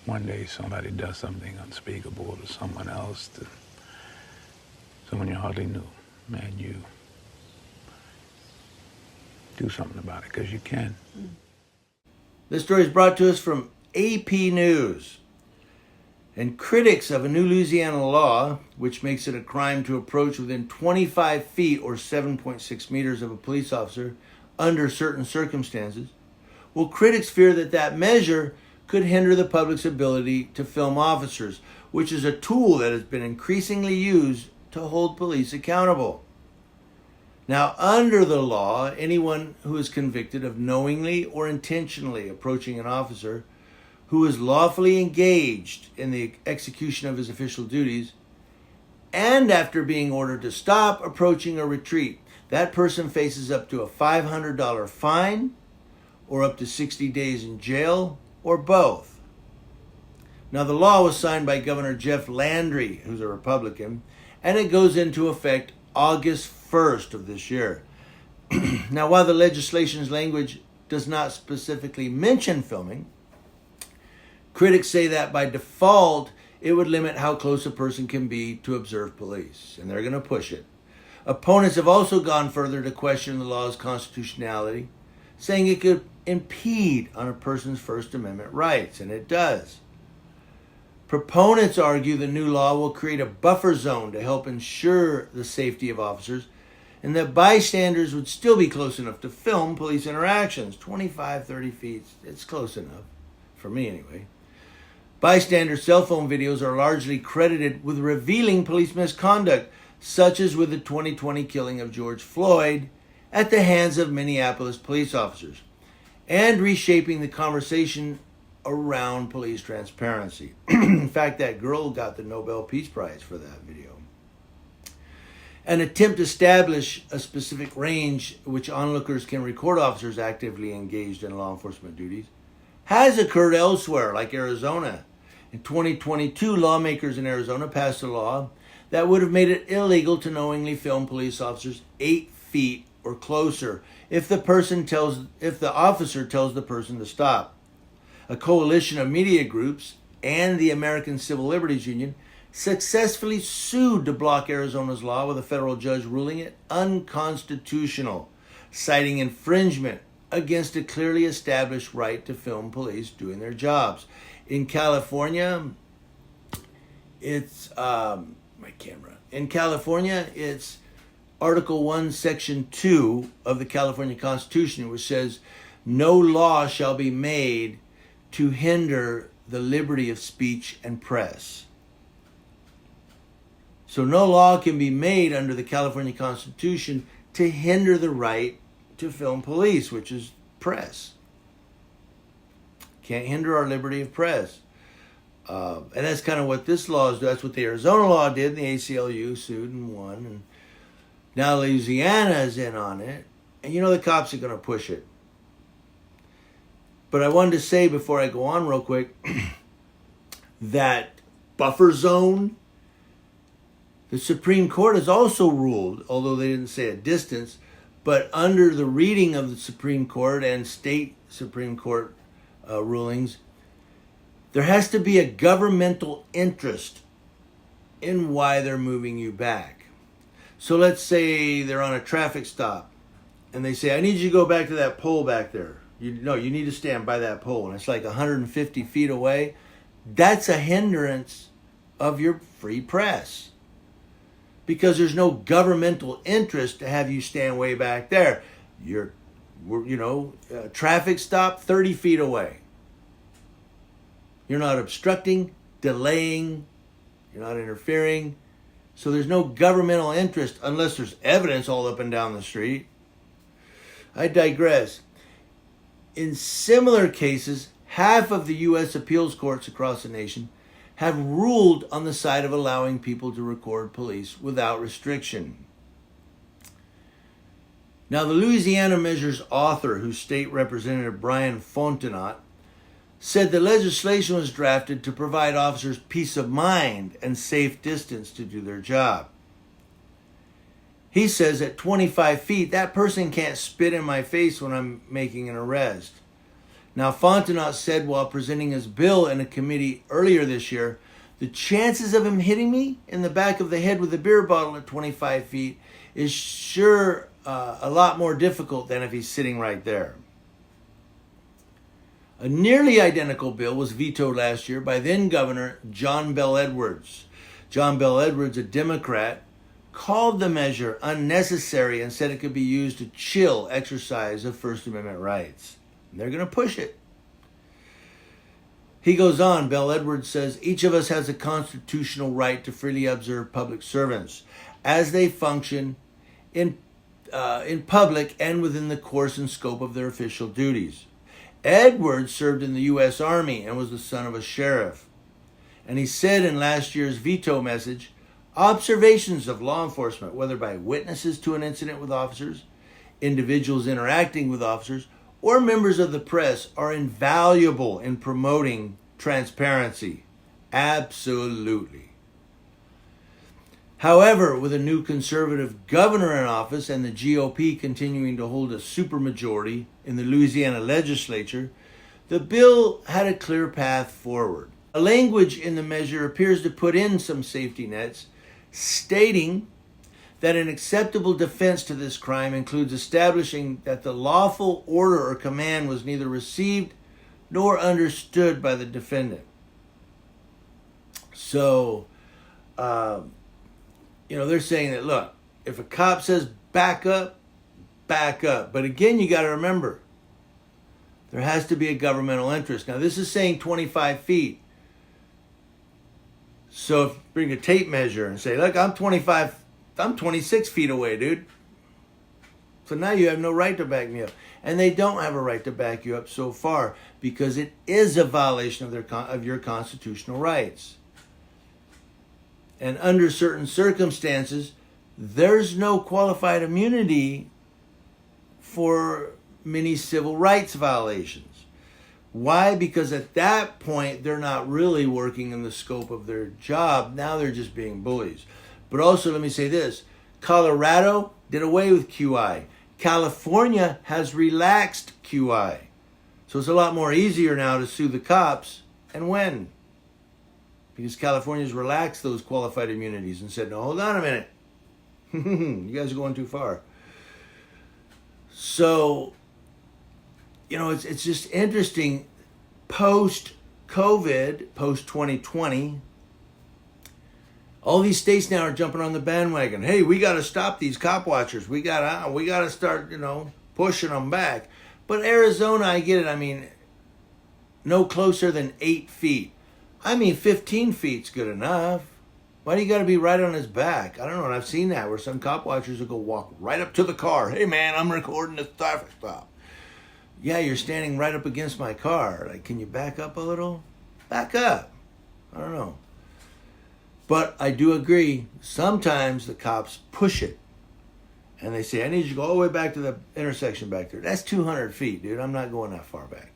one day somebody does something unspeakable to someone else, to someone you hardly knew, and you do something about it, because you can. This story is brought to us from AP News. And critics of a new Louisiana law, which makes it a crime to approach within 25 feet or 7.6 meters of a police officer under certain circumstances, well, critics fear that that measure could hinder the public's ability to film officers, which is a tool that has been increasingly used to hold police accountable. Now, under the law, anyone who is convicted of knowingly or intentionally approaching an officer who is lawfully engaged in the execution of his official duties, and after being ordered to stop, approaching, or retreat, that person faces up to a $500 fine, or up to 60 days in jail, or both. Now, the law was signed by Governor Jeff Landry, who's a Republican, and it goes into effect August 1st of this year. Now, while the legislation's language does not specifically mention filming, critics say that by default, it would limit how close a person can be to observe police, and they're going to push it. Opponents have also gone further to question the law's constitutionality, saying it could impede on a person's First Amendment rights, and it does. Proponents argue the new law will create a buffer zone to help ensure the safety of officers, and that bystanders would still be close enough to film police interactions. 25, 30 feet, it's close enough, for me anyway. Bystander cell phone videos are largely credited with revealing police misconduct, such as with the 2020 killing of George Floyd at the hands of Minneapolis police officers, and reshaping the conversation around police transparency. In fact, that girl got the Nobel Peace Prize for that video. An attempt to establish a specific range which onlookers can record officers actively engaged in law enforcement duties has occurred elsewhere, like Arizona. In 2022, lawmakers in Arizona passed a law that would have made it illegal to knowingly film police officers 8 feet or closer if the officer tells the person to stop. A coalition of media groups and the American Civil Liberties Union successfully sued to block Arizona's law, with a federal judge ruling it unconstitutional, citing infringement against a clearly established right to film police doing their jobs. In California, it's it's Article 1, Section 2 of the California Constitution, which says, "No law shall be made to hinder the liberty of speech and press." So no law can be made under the California Constitution to hinder the right to film police, which is press. Can't hinder our liberty of press. And that's kind of what this law is. That's what the Arizona law did, and the ACLU sued and won. And now Louisiana is in on it. And you know the cops are going to push it. But I wanted to say before I go on real quick that buffer zone, the Supreme Court has also ruled, although they didn't say a distance, but under the reading of the Supreme Court and state Supreme Court rulings, there has to be a governmental interest in why they're moving you back. So let's say they're on a traffic stop and they say, "I need you to go back to that pole back there. You need to stand by that pole." And it's like 150 feet away. That's a hindrance of your free press, because there's no governmental interest to have you stand way back there. Traffic stop 30 feet away. You're not obstructing, delaying, you're not interfering. So there's no governmental interest unless there's evidence all up and down the street. I digress. In similar cases, half of the U.S. appeals courts across the nation have ruled on the side of allowing people to record police without restriction. Now, the Louisiana measure's author, who's State Representative Brian Fontenot, said the legislation was drafted to provide officers peace of mind and safe distance to do their job. He says at 25 feet, that person can't spit in my face when I'm making an arrest. Now, Fontenot said while presenting his bill in a committee earlier this year, the chances of him hitting me in the back of the head with a beer bottle at 25 feet is sure a lot more difficult than if he's sitting right there. A nearly identical bill was vetoed last year by then Governor John Bel Edwards. John Bel Edwards, a Democrat, called the measure unnecessary and said it could be used to chill exercise of First Amendment rights. And they're going to push it. He goes on, Bel Edwards says, each of us has a constitutional right to freely observe public servants as they function in public and within the course and scope of their official duties. Edwards served in the U.S. Army and was the son of a sheriff. And he said in last year's veto message, observations of law enforcement, whether by witnesses to an incident with officers, individuals interacting with officers, or members of the press, are invaluable in promoting transparency. Absolutely. However, with a new conservative governor in office and the GOP continuing to hold a supermajority in the Louisiana legislature, the bill had a clear path forward. A language in the measure appears to put in some safety nets, stating that an acceptable defense to this crime includes establishing that the lawful order or command was neither received nor understood by the defendant. So, they're saying that, look, if a cop says back up, back up. But again, you got to remember, there has to be a governmental interest. Now, this is saying 25 feet. So if you bring a tape measure and say, look, I'm 26 feet away, dude. So now you have no right to back me up. And they don't have a right to back you up so far because it is a violation of your constitutional rights. And under certain circumstances, there's no qualified immunity for many civil rights violations. Why? Because at that point, they're not really working in the scope of their job. Now they're just being bullies. But also, let me say this. Colorado did away with QI. California has relaxed QI. So it's a lot more easier now to sue the cops. And when? Because California's relaxed those qualified immunities and said, no, hold on a minute. You guys are going too far. So, it's just interesting. Post-COVID, post-2020, all these states now are jumping on the bandwagon. Hey, we got to stop these cop watchers. We got to start, pushing them back. But Arizona, I get it. I mean, no closer than 8 feet. 15 feet's good enough. Why do you got to be right on his back? I don't know. And I've seen that where some cop watchers will go walk right up to the car. Hey, man, I'm recording this traffic stop. Yeah, you're standing right up against my car. Like, can you back up a little? Back up. I don't know. But I do agree, sometimes the cops push it. And they say, I need you to go all the way back to the intersection back there. That's 200 feet, dude. I'm not going that far back.